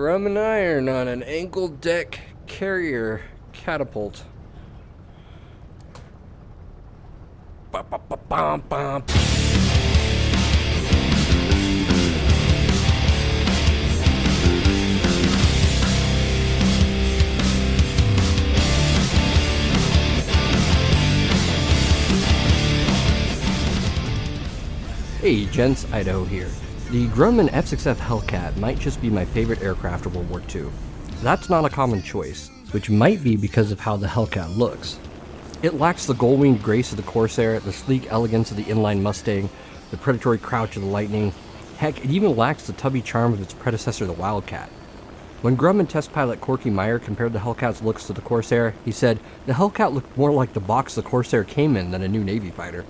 Grumman iron on an ankle deck carrier catapult. Ba-ba-ba-bum-bum. Hey gents, Idaho here. The Grumman F6F Hellcat might just be my favorite aircraft of World War II. That's not a common choice, which might be because of how the Hellcat looks. It lacks the gold-winged grace of the Corsair, the sleek elegance of the inline Mustang, the predatory crouch of the Lightning. Heck, it even lacks the tubby charm of its predecessor, the Wildcat. When Grumman test pilot Corky Meyer compared the Hellcat's looks to the Corsair, he said, "The Hellcat looked more like the box the Corsair came in than a new Navy fighter."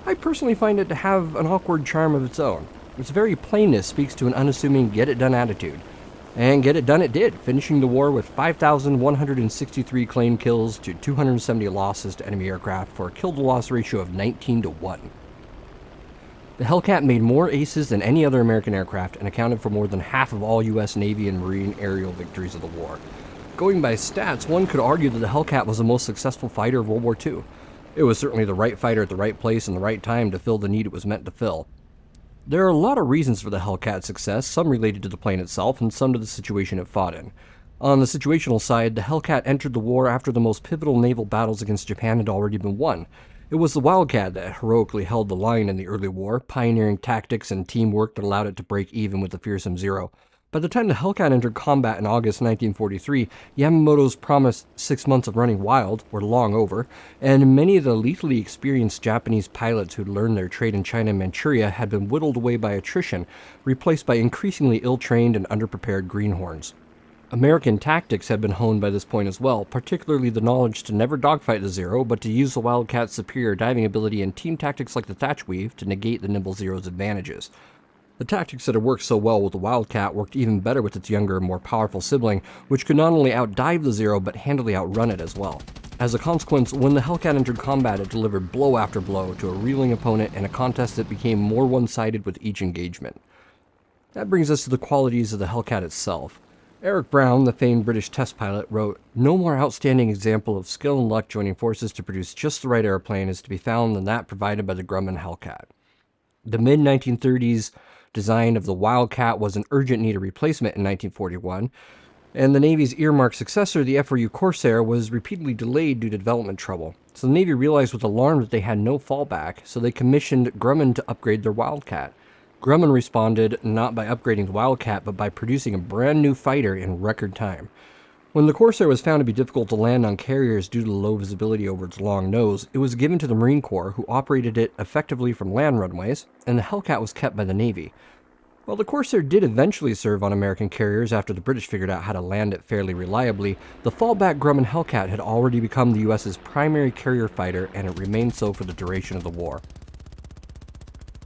I personally find it to have an awkward charm of its own. Its very plainness speaks to an unassuming get-it-done attitude. And get it done it did, finishing the war with 5,163 claimed kills to 270 losses to enemy aircraft for a kill-to-loss ratio of 19-1. The Hellcat made more aces than any other American aircraft and accounted for more than half of all U.S. Navy and Marine aerial victories of the war. Going by stats, one could argue that the Hellcat was the most successful fighter of World War II. It was certainly the right fighter at the right place and the right time to fill the need it was meant to fill. There are a lot of reasons for the Hellcat's success, some related to the plane itself and some to the situation it fought in. On the situational side, the Hellcat entered the war after the most pivotal naval battles against Japan had already been won. It was the Wildcat that heroically held the line in the early war, pioneering tactics and teamwork that allowed it to break even with the fearsome Zero. By the time the Hellcat entered combat in August 1943, Yamamoto's promised 6 months of running wild were long over, and many of the lethally experienced Japanese pilots who'd learned their trade in China and Manchuria had been whittled away by attrition, replaced by increasingly ill-trained and underprepared greenhorns. American tactics had been honed by this point as well, particularly the knowledge to never dogfight the Zero, but to use the Wildcat's superior diving ability and team tactics like the thatch weave to negate the nimble Zero's advantages. The tactics that had worked so well with the Wildcat worked even better with its younger and more powerful sibling, which could not only outdive the Zero but handily outrun it as well. As a consequence, when the Hellcat entered combat, it delivered blow after blow to a reeling opponent in a contest that became more one-sided with each engagement. That brings us to the qualities of the Hellcat itself. Eric Brown, the famed British test pilot, wrote, "No more outstanding example of skill and luck joining forces to produce just the right airplane is to be found than that provided by the Grumman Hellcat." The mid-1930s design of the Wildcat was in urgent need of replacement in 1941, and the Navy's earmarked successor, the F4U Corsair, was repeatedly delayed due to development trouble. So the Navy realized with alarm that they had no fallback, so they commissioned Grumman to upgrade their Wildcat. Grumman responded not by upgrading the Wildcat, but by producing a brand new fighter in record time. When the Corsair was found to be difficult to land on carriers due to the low visibility over its long nose, it was given to the Marine Corps, who operated it effectively from land runways, and the Hellcat was kept by the Navy. While the Corsair did eventually serve on American carriers after the British figured out how to land it fairly reliably, the fallback Grumman Hellcat had already become the US's primary carrier fighter, and it remained so for the duration of the war.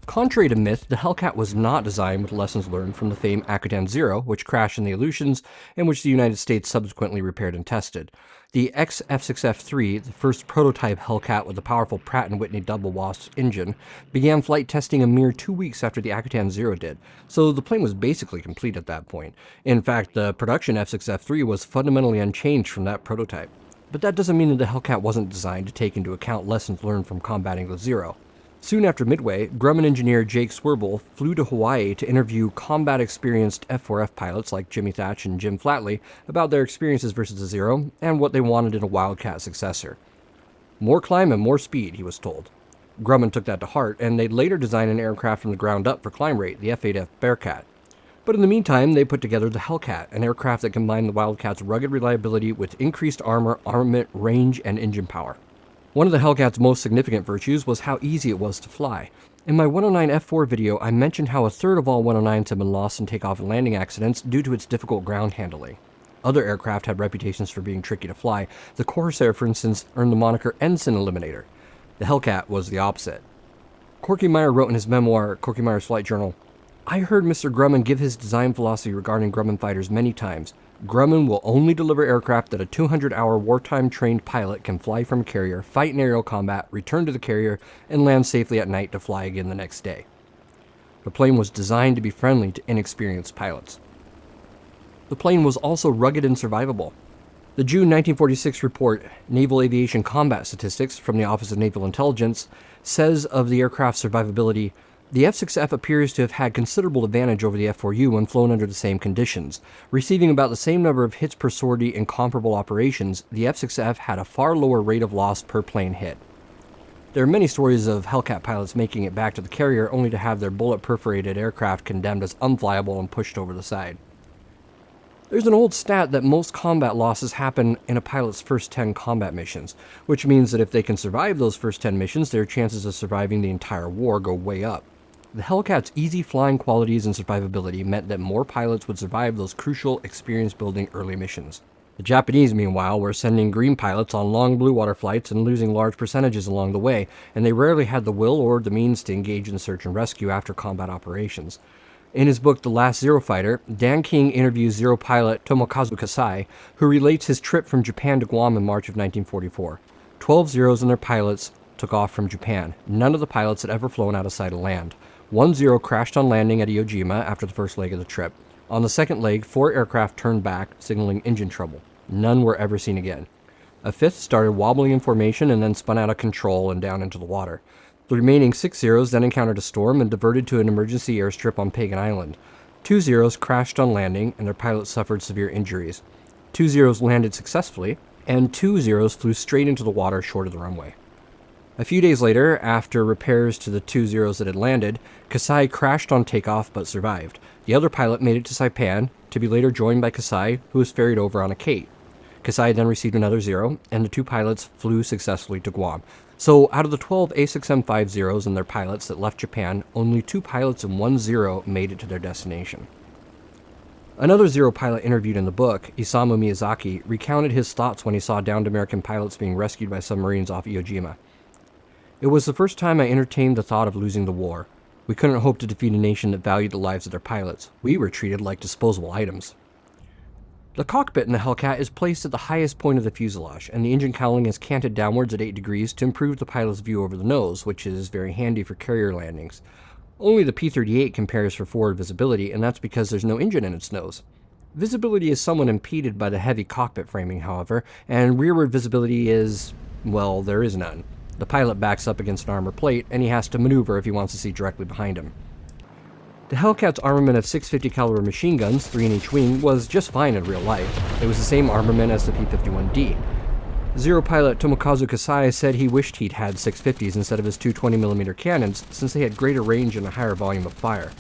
Contrary to myth, the Hellcat was not designed with lessons learned from the famed Akutan Zero, which crashed in the Aleutians, and which the United States subsequently repaired and tested. The F6F-3, the first prototype Hellcat with a powerful Pratt & Whitney double Wasp engine, began flight testing a mere 2 weeks after the Akutan Zero did, so the plane was basically complete at that point. In fact, the production F6F-3 was fundamentally unchanged from that prototype. But that doesn't mean that the Hellcat wasn't designed to take into account lessons learned from combating the Zero. Soon after Midway, Grumman engineer Jake Swerble flew to Hawaii to interview combat-experienced F4F pilots like Jimmy Thatch and Jim Flatley about their experiences versus the Zero and what they wanted in a Wildcat successor. More climb and more speed, he was told. Grumman took that to heart, and they'd later design an aircraft from the ground up for climb rate, the F8F Bearcat. But in the meantime, they put together the Hellcat, an aircraft that combined the Wildcat's rugged reliability with increased armor, armament, range, and engine power. One of the Hellcat's most significant virtues was how easy it was to fly. In my 109 F4 video, I mentioned how a third of all 109s have been lost in takeoff and landing accidents due to its difficult ground handling. Other aircraft had reputations for being tricky to fly. The Corsair, for instance, earned the moniker Ensign Eliminator. The Hellcat was the opposite. Corky Meyer wrote in his memoir, Corky Meyer's Flight Journal, "I heard Mr. Grumman give his design philosophy regarding Grumman fighters many times. Grumman will only deliver aircraft that a 200-hour wartime-trained pilot can fly from a carrier, fight in aerial combat, return to the carrier, and land safely at night to fly again the next day." The plane was designed to be friendly to inexperienced pilots. The plane was also rugged and survivable. The June 1946 report, Naval Aviation Combat Statistics from the Office of Naval Intelligence, says of the aircraft's survivability, the F6F appears to have had considerable advantage over the F4U when flown under the same conditions. Receiving about the same number of hits per sortie in comparable operations, the F6F had a far lower rate of loss per plane hit. There are many stories of Hellcat pilots making it back to the carrier only to have their bullet-perforated aircraft condemned as unflyable and pushed over the side. There's an old stat that most combat losses happen in a pilot's first 10 combat missions, which means that if they can survive those first 10 missions, their chances of surviving the entire war go way up. The Hellcat's easy flying qualities and survivability meant that more pilots would survive those crucial experience-building early missions. The Japanese, meanwhile, were sending green pilots on long blue water flights and losing large percentages along the way, and they rarely had the will or the means to engage in search and rescue after combat operations. In his book, The Last Zero Fighter, Dan King interviews Zero pilot Tomokazu Kasai, who relates his trip from Japan to Guam in March of 1944. 12 Zeros and their pilots took off from Japan. None of the pilots had ever flown out of sight of land. 1 Zero crashed on landing at Iwo Jima after the first leg of the trip. On the second leg, 4 aircraft turned back, signaling engine trouble. None were ever seen again. A 5th started wobbling in formation and then spun out of control and down into the water. The remaining 6 Zeros then encountered a storm and diverted to an emergency airstrip on Pagan Island. 2 Zeros crashed on landing and their pilots suffered severe injuries. 2 Zeros landed successfully, and 2 Zeros flew straight into the water short of the runway. A few days later, after repairs to the 2 Zeros that had landed, Kasai crashed on takeoff but survived. The other pilot made it to Saipan, to be later joined by Kasai, who was ferried over on a Kate. Kasai then received another Zero, and the 2 pilots flew successfully to Guam. So, out of the 12 A6M5 Zeros and their pilots that left Japan, only 2 pilots and 1 Zero made it to their destination. Another Zero pilot interviewed in the book, Isamu Miyazaki, recounted his thoughts when he saw downed American pilots being rescued by submarines off Iwo Jima. It was the first time I entertained the thought of losing the war. We couldn't hope to defeat a nation that valued the lives of their pilots. We were treated like disposable items. The cockpit in the Hellcat is placed at the highest point of the fuselage, and the engine cowling is canted downwards at 8 degrees to improve the pilot's view over the nose, which is very handy for carrier landings. Only the P-38 compares for forward visibility, and that's because there's no engine in its nose. Visibility is somewhat impeded by the heavy cockpit framing, however, and rearward visibility is, well, there is none. The pilot backs up against an armor plate, and he has to maneuver if he wants to see directly behind him. The Hellcat's armament of 650 caliber machine guns, 3 in each wing, was just fine in real life. It was the same armament as the P-51D. Zero pilot Tomokazu Kasai said he wished he'd had 650s instead of his two 20mm cannons, since they had greater range and a higher volume of fire.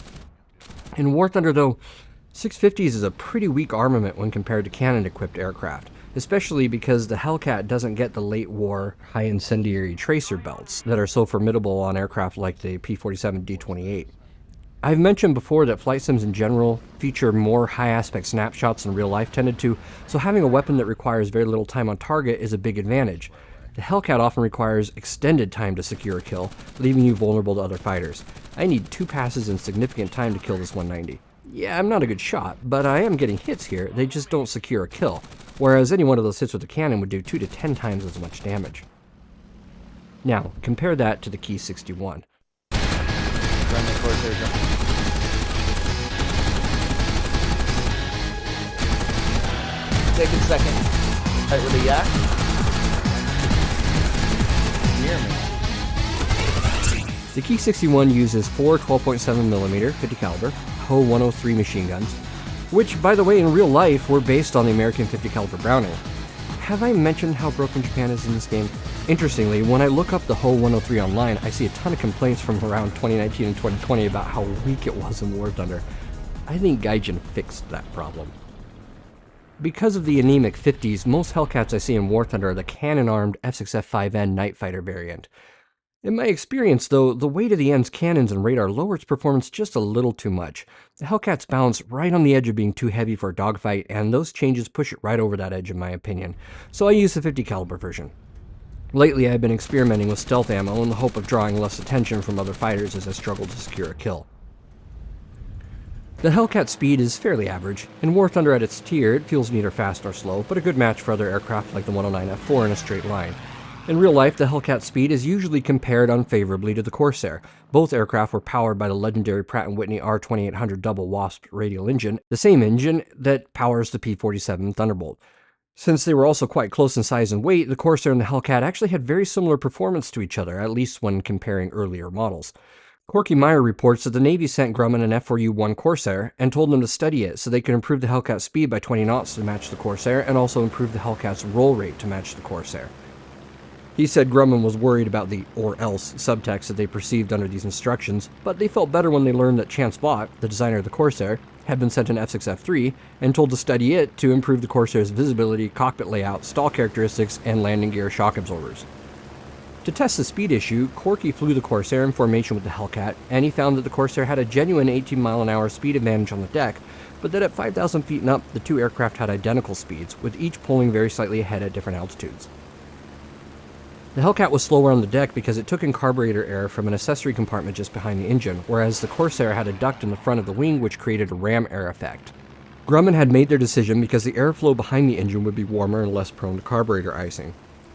In War Thunder, though, 650s is a pretty weak armament when compared to cannon-equipped aircraft, especially because the Hellcat doesn't get the late-war high-incendiary tracer belts that are so formidable on aircraft like the P-47 D-28. I've mentioned before that flight sims in general feature more high-aspect snapshots than real life tended to, so having a weapon that requires very little time on target is a big advantage. The Hellcat often requires extended time to secure a kill, leaving you vulnerable to other fighters. I need 2 passes and significant time to kill this 190. Yeah, I'm not a good shot, but I am getting hits here, they just don't secure a kill, whereas any one of those hits with a cannon would do 2 to 10 times as much damage. Now, compare that to the Key 61. Run the Corsair. Take a second. Right with the yak. Near me. The Key 61 uses 4 12.7mm 50 caliber Ho 103 machine guns, which, by the way, in real life were based on the American 50 caliber Browning. Have I mentioned how broken Japan is in this game? Interestingly, when I look up the Ho 103 online, I see a ton of complaints from around 2019 and 2020 about how weak it was in War Thunder. I think Gaijin fixed that problem. Because of the anemic 50s, most Hellcats I see in War Thunder are the cannon-armed F6F 5N Night Fighter variant. In my experience, though, the weight of the N's cannons and radar lowers performance just a little too much. The Hellcats bounce right on the edge of being too heavy for a dogfight, and those changes push it right over that edge in my opinion, so I use the 50 caliber version. Lately, I've been experimenting with stealth ammo in the hope of drawing less attention from other fighters as I struggle to secure a kill. The Hellcat speed is fairly average. In War Thunder at its tier, it feels neither fast nor slow, but a good match for other aircraft like the 109F4 in a straight line. In real life, the Hellcat's speed is usually compared unfavorably to the Corsair. Both aircraft were powered by the legendary Pratt & Whitney R2800 double Wasp radial engine, the same engine that powers the P-47 Thunderbolt. Since they were also quite close in size and weight, the Corsair and the Hellcat actually had very similar performance to each other, at least when comparing earlier models. Corky Meyer reports that the Navy sent Grumman an F4U-1 Corsair and told them to study it so they could improve the Hellcat's speed by 20 knots to match the Corsair and also improve the Hellcat's roll rate to match the Corsair. He said Grumman was worried about the or else subtext that they perceived under these instructions, but they felt better when they learned that Chance Vaught, the designer of the Corsair, had been sent an F6F3 and told to study it to improve the Corsair's visibility, cockpit layout, stall characteristics, and landing gear shock absorbers. To test the speed issue, Corky flew the Corsair in formation with the Hellcat, and he found that the Corsair had a genuine 18-mile-an-hour speed advantage on the deck, but that at 5,000 feet and up, the two aircraft had identical speeds, with each pulling very slightly ahead at different altitudes. The Hellcat was slower on the deck because it took in carburetor air from an accessory compartment just behind the engine, whereas the Corsair had a duct in the front of the wing which created a ram air effect. Grumman had made their decision because the airflow behind the engine would be warmer and less prone to carburetor icing.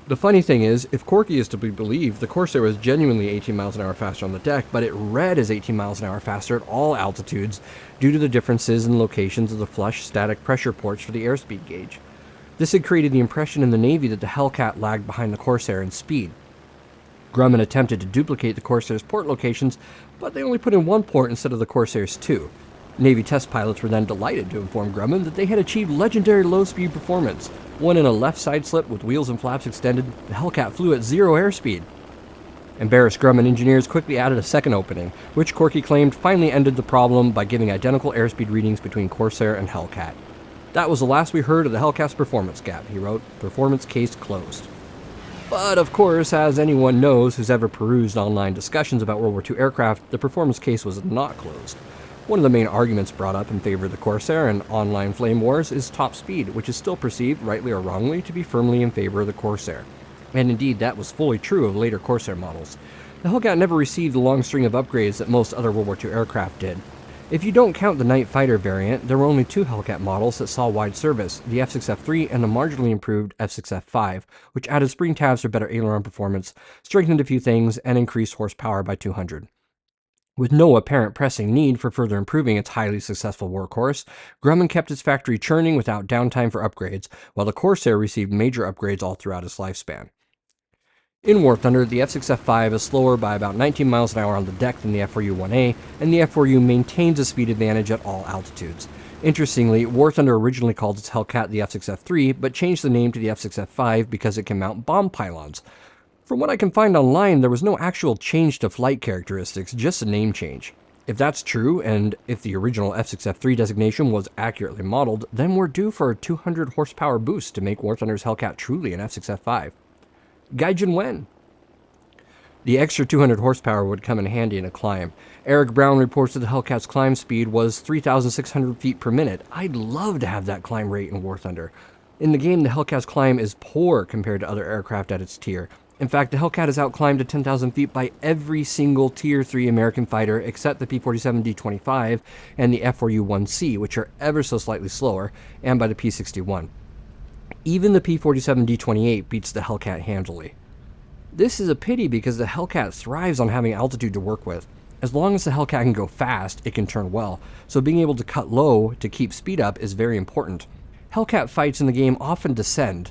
The funny thing is, if Corky is to be believed, the Corsair was genuinely 18 miles an hour faster on the deck, but it read as 18 miles an hour faster at all altitudes due to the differences in locations of the flush static pressure ports for the airspeed gauge. This had created the impression in the Navy that the Hellcat lagged behind the Corsair in speed. Grumman attempted to duplicate the Corsair's port locations, but they only put in one port instead of the Corsair's two. Navy test pilots were then delighted to inform Grumman that they had achieved legendary low-speed performance. One in a left side slip with wheels and flaps extended, the Hellcat flew at 0 airspeed. Embarrassed Grumman engineers quickly added a second opening, which Corky claimed finally ended the problem by giving identical airspeed readings between Corsair and Hellcat. That was the last we heard of the Hellcat's performance gap, he wrote. Performance case closed. But of course, as anyone knows who's ever perused online discussions about World War II aircraft, the performance case was not closed. One of the main arguments brought up in favor of the Corsair and online flame wars is top speed, which is still perceived, rightly or wrongly, to be firmly in favor of the Corsair. And indeed, that was fully true of later Corsair models. The Hellcat never received the long string of upgrades that most other World War II aircraft did. If you don't count the Night Fighter variant, there were only two Hellcat models that saw wide service, the F6F3 and the marginally improved F6F5, which added spring tabs for better aileron performance, strengthened a few things, and increased horsepower by 200. With no apparent pressing need for further improving its highly successful workhorse, Grumman kept its factory churning without downtime for upgrades, while the Corsair received major upgrades all throughout its lifespan. In War Thunder, the F6F5 is slower by about 19 miles an hour on the deck than the F4U-1A, and the F4U maintains a speed advantage at all altitudes. Interestingly, War Thunder originally called its Hellcat the F6F3, but changed the name to the F6F5 because it can mount bomb pylons. From what I can find online, there was no actual change to flight characteristics, just a name change. If that's true, and if the original F6F3 designation was accurately modeled, then we're due for a 200 horsepower boost to make War Thunder's Hellcat truly an F6F5. Gaijin when? The extra 200 horsepower would come in handy in a climb. Eric Brown reports that the Hellcat's climb speed was 3,600 feet per minute. I'd love to have that climb rate in War Thunder. In the game, the Hellcat's climb is poor compared to other aircraft at its tier. In fact, the Hellcat has outclimbed to 10,000 feet by every single Tier 3 American fighter except the P-47 D-25 and the F4U-1C, which are ever so slightly slower, and by the P-61. Even the P-47 D-28 beats the Hellcat handily. This is a pity because the Hellcat thrives on having altitude to work with. As long as the Hellcat can go fast, it can turn well, so being able to cut low to keep speed up is very important. Hellcat fights in the game often descend,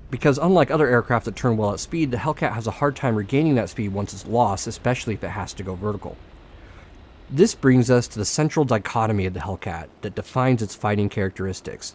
because unlike other aircraft that turn well at speed, the Hellcat has a hard time regaining that speed once it's lost, especially if it has to go vertical. This brings us to the central dichotomy of the Hellcat that defines its fighting characteristics.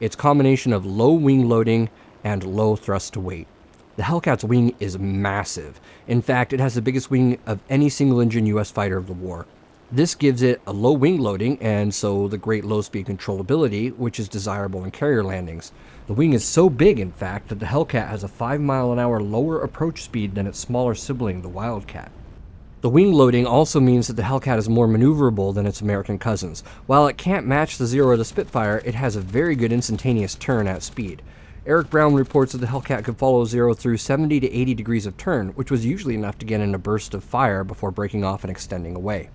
Its combination of low wing loading and low thrust to weight. The Hellcat's wing is massive. In fact, it has the biggest wing of any single-engine U.S. fighter of the war. This gives it a low wing loading and so the great low-speed controllability, which is desirable in carrier landings. The wing is so big, in fact, that the Hellcat has a 5-mile-an-hour lower approach speed than its smaller sibling, the Wildcat. The wing loading also means that the Hellcat is more maneuverable than its American cousins. While it can't match the Zero of the Spitfire, it has a very good instantaneous turn at speed. Eric Brown reports that the Hellcat could follow Zero through 70 to 80 degrees of turn, which was usually enough to get in a burst of fire before breaking off and extending away.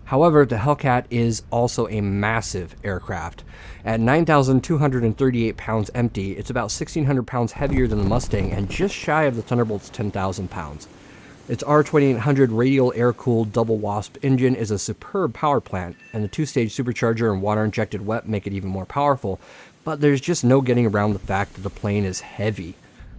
However, the Hellcat is also a massive aircraft. At 9,238 pounds empty, it's about 1,600 pounds heavier than the Mustang and just shy of the Thunderbolt's 10,000 pounds. Its R2800 radial air-cooled double wasp engine is a superb power plant, and the two-stage supercharger and water-injected WEP make it even more powerful, but there's just no getting around the fact that the plane is heavy.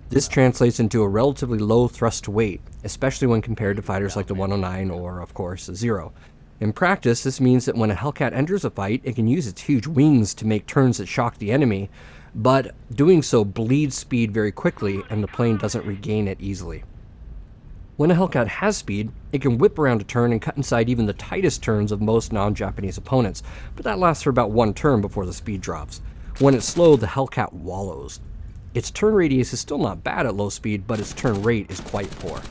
This translates into a relatively low thrust to weight, especially when compared to fighters like the 109 or, of course, the Zero. In practice, this means that when a Hellcat enters a fight, it can use its huge wings to make turns that shock the enemy, but doing so bleeds speed very quickly, and the plane doesn't regain it easily. When a Hellcat has speed, it can whip around a turn and cut inside even the tightest turns of most non-Japanese opponents, but that lasts for about one turn before the speed drops. When it's slow, the Hellcat wallows. Its turn radius is still not bad at low speed, but its turn rate is quite poor.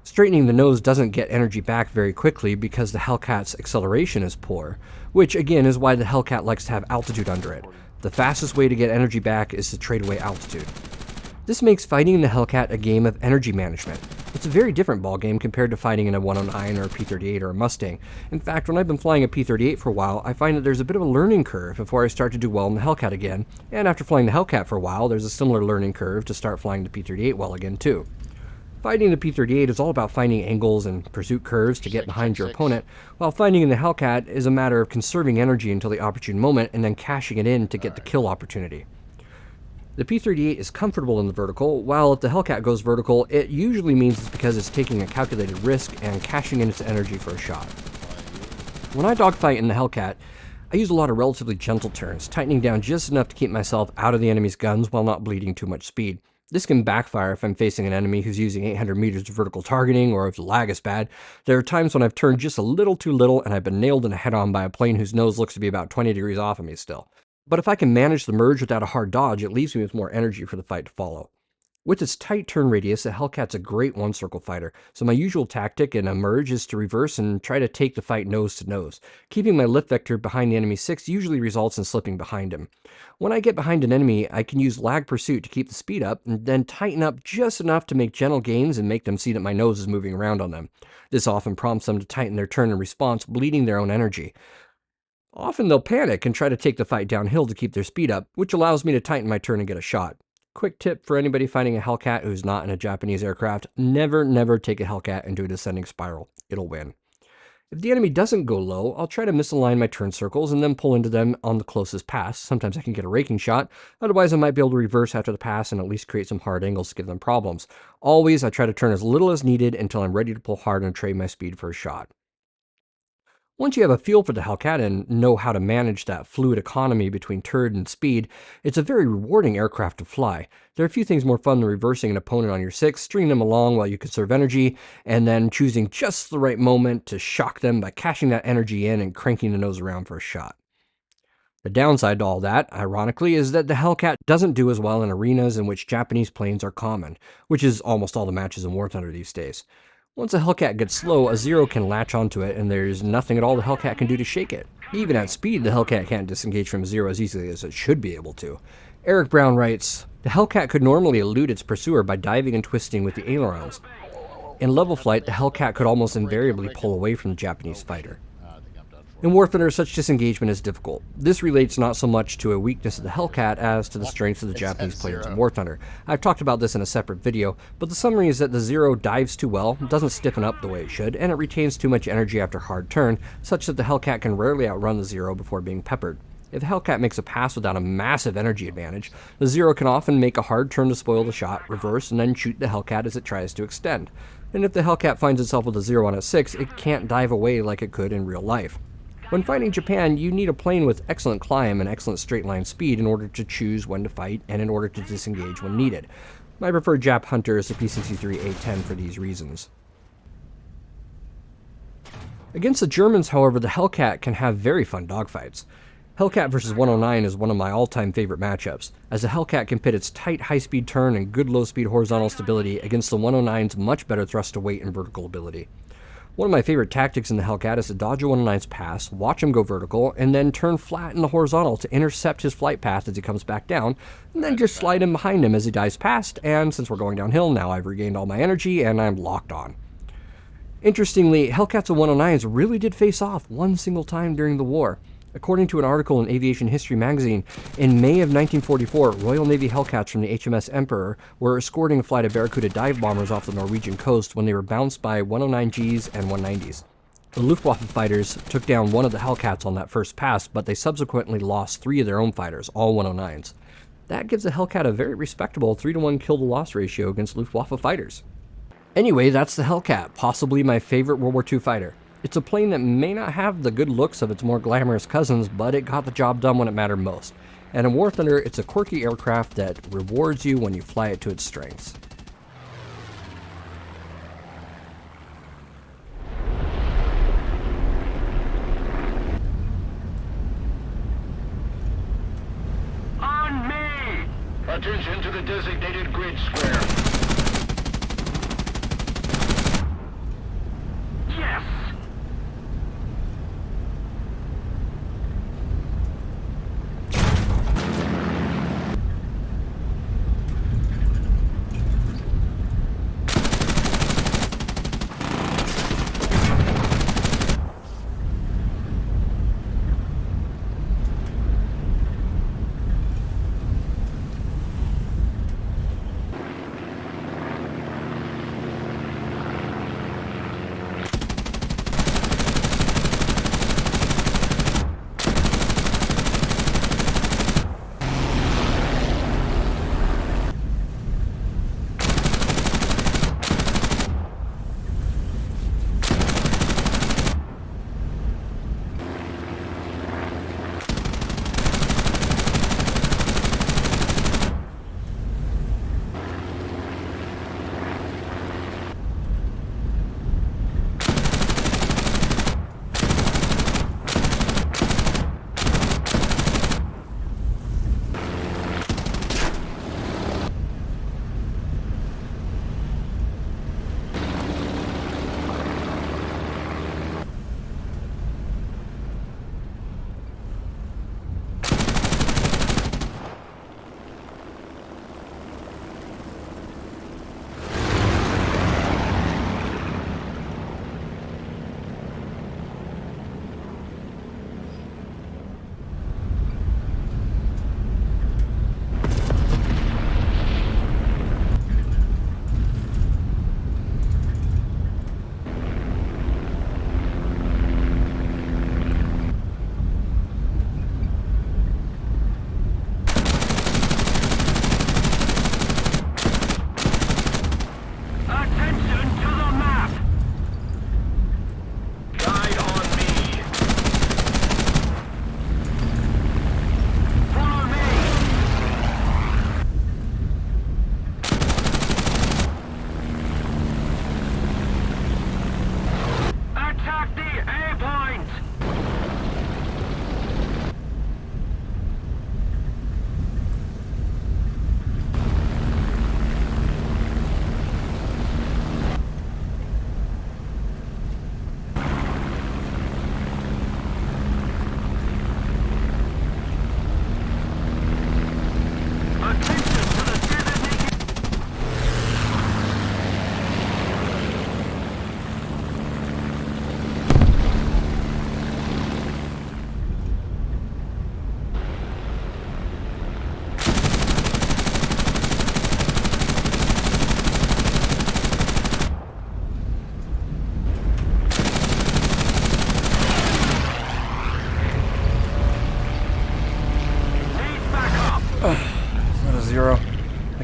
Straightening the nose doesn't get energy back very quickly because the Hellcat's acceleration is poor, which again is why the Hellcat likes to have altitude under it. The fastest way to get energy back is to trade away altitude. This makes fighting in the Hellcat a game of energy management. It's a very different ballgame compared to fighting in a 109 or a P-38 or a Mustang. In fact, when I've been flying a P-38 for a while, I find that there's a bit of a learning curve before I start to do well in the Hellcat again, and after flying the Hellcat for a while, there's a similar learning curve to start flying the P-38 well again too. Fighting the P-38 is all about finding angles and pursuit curves to get behind your opponent, while fighting in the Hellcat is a matter of conserving energy until the opportune moment and then cashing it in to get the kill opportunity. The P-38 is comfortable in the vertical, while if the Hellcat goes vertical, it usually means it's because it's taking a calculated risk and cashing in its energy for a shot. When I dogfight in the Hellcat, I use a lot of relatively gentle turns, tightening down just enough to keep myself out of the enemy's guns while not bleeding too much speed. This can backfire if I'm facing an enemy who's using 800 meters of vertical targeting, or if the lag is bad. There are times when I've turned just a little too little and I've been nailed in a head-on by a plane whose nose looks to be about 20 degrees off of me still. But if I can manage the merge without a hard dodge, it leaves me with more energy for the fight to follow. With its tight turn radius, the Hellcat's a great one-circle fighter, so my usual tactic in a merge is to reverse and try to take the fight nose to nose. Keeping my lift vector behind the enemy's 6 usually results in slipping behind him. When I get behind an enemy, I can use lag pursuit to keep the speed up, and then tighten up just enough to make gentle gains and make them see that my nose is moving around on them. This often prompts them to tighten their turn in response, bleeding their own energy. Often they'll panic and try to take the fight downhill to keep their speed up, which allows me to tighten my turn and get a shot. Quick tip for anybody fighting a Hellcat who's not in a Japanese aircraft: never take a Hellcat into a descending spiral. It'll win. If the enemy doesn't go low, I'll try to misalign my turn circles and then pull into them on the closest pass. Sometimes I can get a raking shot, otherwise I might be able to reverse after the pass and at least create some hard angles to give them problems. Always, I try to turn as little as needed until I'm ready to pull hard and trade my speed for a shot. Once you have a feel for the Hellcat and know how to manage that fluid economy between turn and speed, it's a very rewarding aircraft to fly. There are a few things more fun than reversing an opponent on your 6, stringing them along while you conserve energy, and then choosing just the right moment to shock them by cashing that energy in and cranking the nose around for a shot. The downside to all that, ironically, is that the Hellcat doesn't do as well in arenas in which Japanese planes are common, which is almost all the matches in War Thunder these days. Once a Hellcat gets slow, a Zero can latch onto it, and there's nothing at all the Hellcat can do to shake it. Even at speed, the Hellcat can't disengage from a Zero as easily as it should be able to. Eric Brown writes, "The Hellcat could normally elude its pursuer by diving and twisting with the ailerons. In level flight, the Hellcat could almost invariably pull away from the Japanese fighter. In War Thunder, such disengagement is difficult. This relates not so much to a weakness of the Hellcat as to the strength of the Japanese players in War Thunder. I've talked about this in a separate video, but the summary is that the Zero dives too well, doesn't stiffen up the way it should, and it retains too much energy after hard turn, such that the Hellcat can rarely outrun the Zero before being peppered. If the Hellcat makes a pass without a massive energy advantage, the Zero can often make a hard turn to spoil the shot, reverse, and then shoot the Hellcat as it tries to extend. And if the Hellcat finds itself with a Zero on its 6, it can't dive away like it could in real life. When fighting Japan, you need a plane with excellent climb and excellent straight line speed in order to choose when to fight and in order to disengage when needed. My preferred Jap Hunter is the P-63-A10 for these reasons. Against the Germans, however, the Hellcat can have very fun dogfights. Hellcat vs 109 is one of my all-time favorite matchups, as the Hellcat can pit its tight high-speed turn and good low-speed horizontal stability against the 109's much better thrust to weight and vertical ability. One of my favorite tactics in the Hellcat is to dodge a 109's pass, watch him go vertical, and then turn flat in the horizontal to intercept his flight path as he comes back down, and then just slide in behind him as he dives past, and since we're going downhill, now I've regained all my energy and I'm locked on. Interestingly, Hellcats and 109s really did face off one single time during the war. According to an article in Aviation History magazine, in May of 1944, Royal Navy Hellcats from the HMS Emperor were escorting a flight of Barracuda dive bombers off the Norwegian coast when they were bounced by 109Gs and 190s. The Luftwaffe fighters took down one of the Hellcats on that first pass, but they subsequently lost 3 of their own fighters, all 109s. That gives a Hellcat a very respectable 3-to-1 kill-to-loss ratio against Luftwaffe fighters. Anyway, that's the Hellcat, possibly my favorite World War II fighter. It's a plane that may not have the good looks of its more glamorous cousins, but it got the job done when it mattered most. And in War Thunder, it's a quirky aircraft that rewards you when you fly it to its strengths. On me! Attention to the designated grid square. Yes!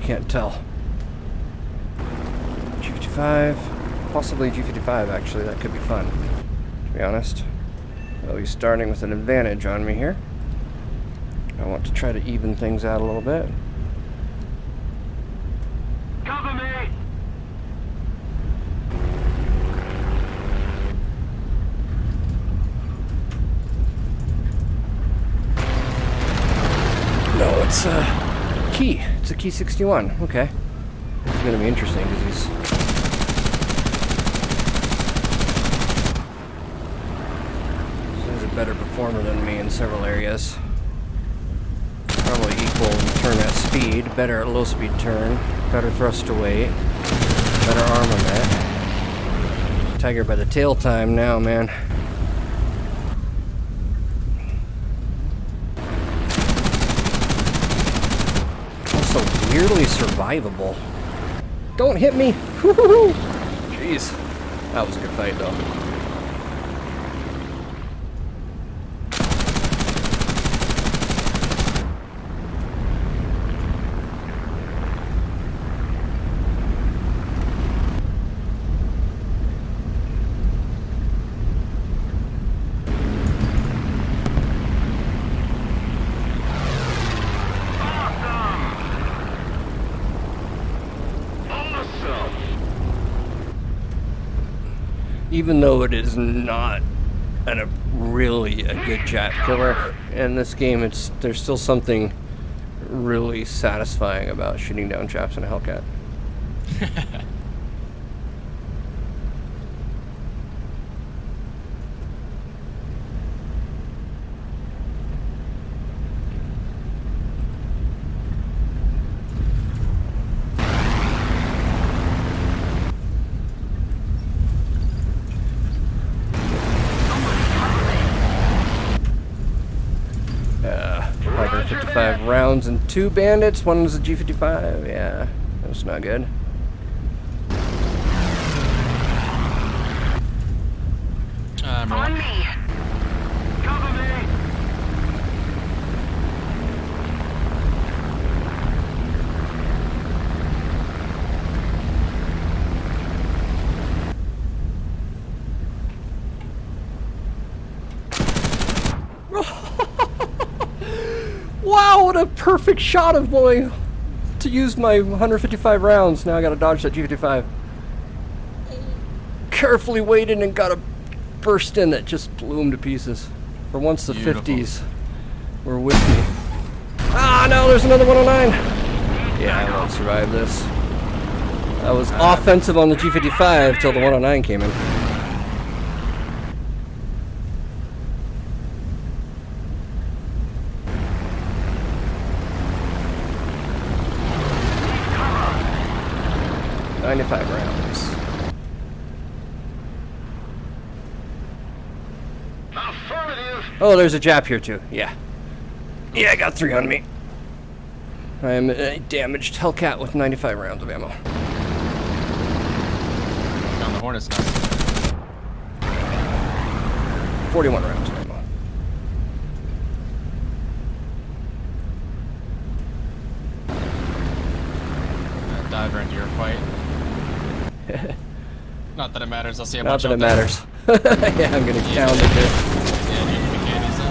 Can't tell. G55, possibly G55 actually, that could be fun, to be honest. Well, he's starting with an advantage on me here. I want to try to even things out a little bit. Cover me! No, it's Key. It's a Key 61. Okay. This is going to be interesting because he's a better performer than me in several areas. Probably equal in turn at speed, better at low speed turn, better thrust to weight, better armament. Tiger by the tail time now, man. Also weirdly survivable. Don't hit me! Woo-hoo-hoo. Jeez. That was a good fight, though. Even though it is not really a good Jap killer in this game, there's still something really satisfying about shooting down Japs in a Hellcat. Rounds and 2 bandits. One was a G55. Yeah, that's not good. On me! Cover me! Wow, what a perfect shot of boy to use my 155 rounds. Now I gotta dodge that G55. Carefully waited and got a burst in that just blew him to pieces. For once the Beautiful. 50s were with me. Ah, no, there's another 109. Yeah, I won't survive this. I was offensive on the G55 till the 109 came in. $95 rounds. Affirmative! Oh, there's a Jap here too. Yeah. Yeah, I got 3 on me. I am a damaged Hellcat with 95 rounds of ammo. Found the Hornet's nest. 41 rounds of ammo. Dive into your fight. Not that it matters. I'll see how Not much that it matters. Yeah, I'm gonna count it. Yeah, dude, the candies in.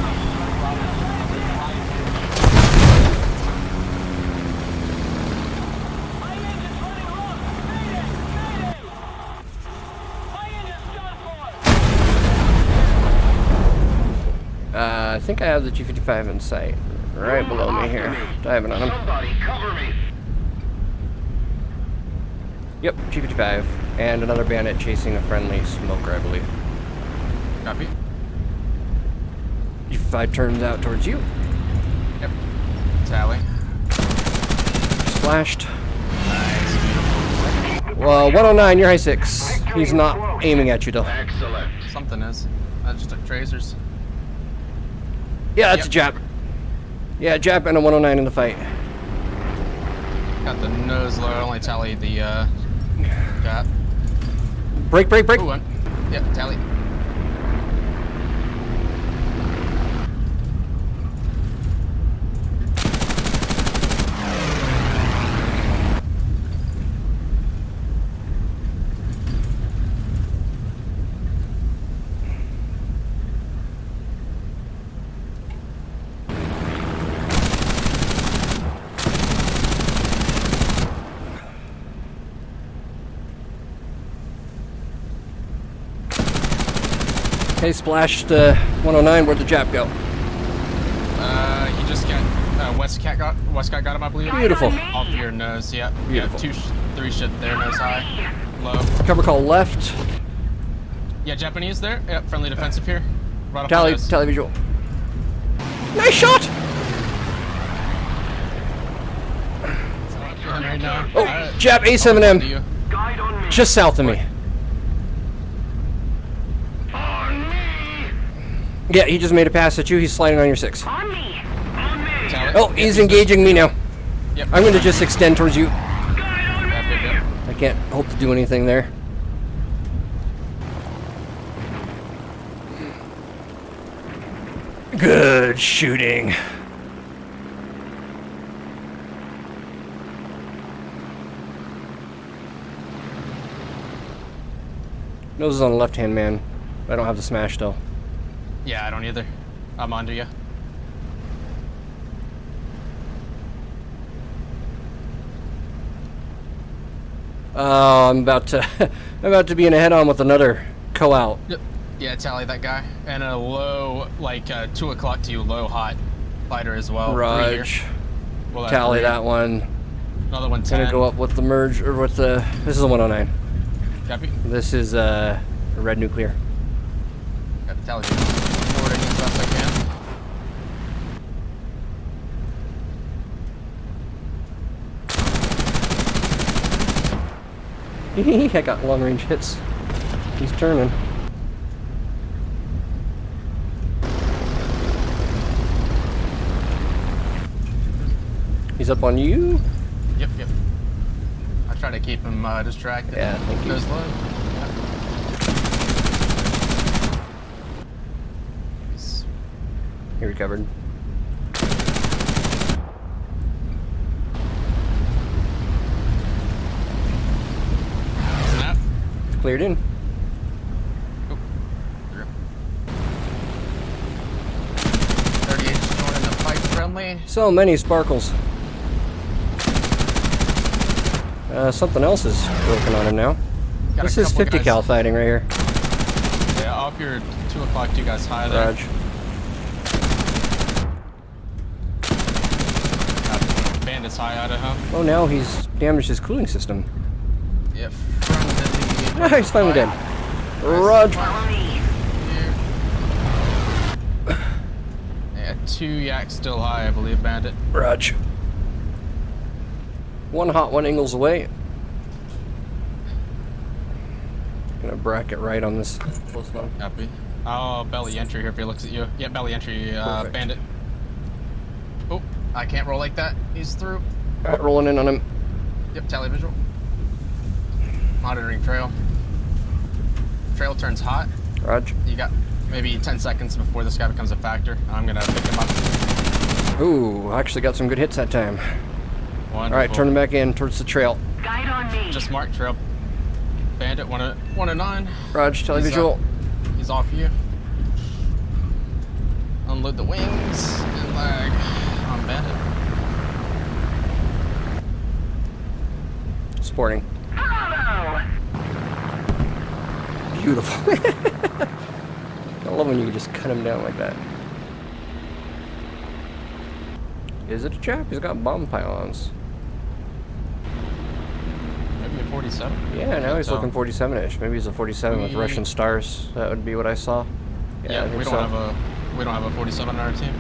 I think I have the G55 in sight. Right below me here. Diving on him. Somebody cover me! Yep, G55. And another bandit chasing a friendly smoker, I believe. Copy. G55 turns out towards you. Yep. Tally. Splashed. Well, 109, you're high 6. He's not aiming at you though. Excellent. Something is. I just took tracers. Yeah, that's a Jap. Yeah, Jap and a 109 in the fight. Got the nose low. I only tallied the gap. Break, break, break. Ooh, one. Yep, tally. Okay, splashed 109. Where'd the Jap go? He just got Westcat got him, I believe. Beautiful. Off your nose, yeah. Beautiful. Yeah, 3 shit there, nose high, low. Cover call left. Yeah, Japanese there. Yep, friendly defensive here. Right off the Tally, nose. tally visual. Nice shot! Feeling right now. Oh, Jap A7M. Do you? Guide on me! Just south of me. Yeah, he just made a pass at you. He's sliding on your 6. On me! On me! Tally. Oh, he's engaging me now. Yep. I'm going to just extend towards you. Yep. I can't hope to do anything there. Good shooting. Nose is on the left-hand man. I don't have the smash though. Yeah, I don't either. I'm onto you. Oh, I'm about to be in a head-on with another co-out. Yep. Yeah, tally that guy. And a low, like 2 o'clock to you, low hot fighter as well. Raj. We'll Tally three. that one. Another one, Gonna 10. go up with the merge, or with the, this is a 109. Copy. This is a red nuclear. Got to tally forwarding as best I can. I got long range hits. He's turning. He's up on you? Yep. I try to keep him distracted. Yeah, thank you. Goes low. Nice. He recovered. Snap. Cleared in. Oop. 38 joining the fight friendly. So many sparkles. Something else is working on him now. Got a This is couple 50 guys- cal fighting right here. Yeah, off your 2 o'clock, you guys high there. Raj. Bandits high out of him. Oh, now he's damaged his cooling system. Yep. Front of the Ah, he's finally dead. Raj. Yeah, 2 yaks still high, I believe, Bandit. Raj. One hot, one Ingalls away. Gonna bracket right on this close one. Copy. Oh, belly entry here if he looks at you. Yeah, belly entry, Perfect. Bandit. Oh, I can't roll like that. He's through. Alright, rolling in on him. Yep, tally visual. Monitoring trail. Trail turns hot. Raj. You got maybe 10 seconds before this guy becomes a factor. I'm gonna pick him up. Ooh, I actually got some good hits that time. Wonderful. Alright, turning back in towards the trail. Guide on me. Just mark trail. Bandit 109. Raj, televisual. He's off you. Unload the wings and lag on Bandit. Sporting. Bravo! Beautiful. I love when you can just cut him down like that. Is it a trap? He's got bomb pylons. Maybe a 47? Yeah, now he's So- looking 47-ish. Maybe he's a 47 with Russian stars. That would be what I saw. I Yeah, think we don't so. have a 47 on our team.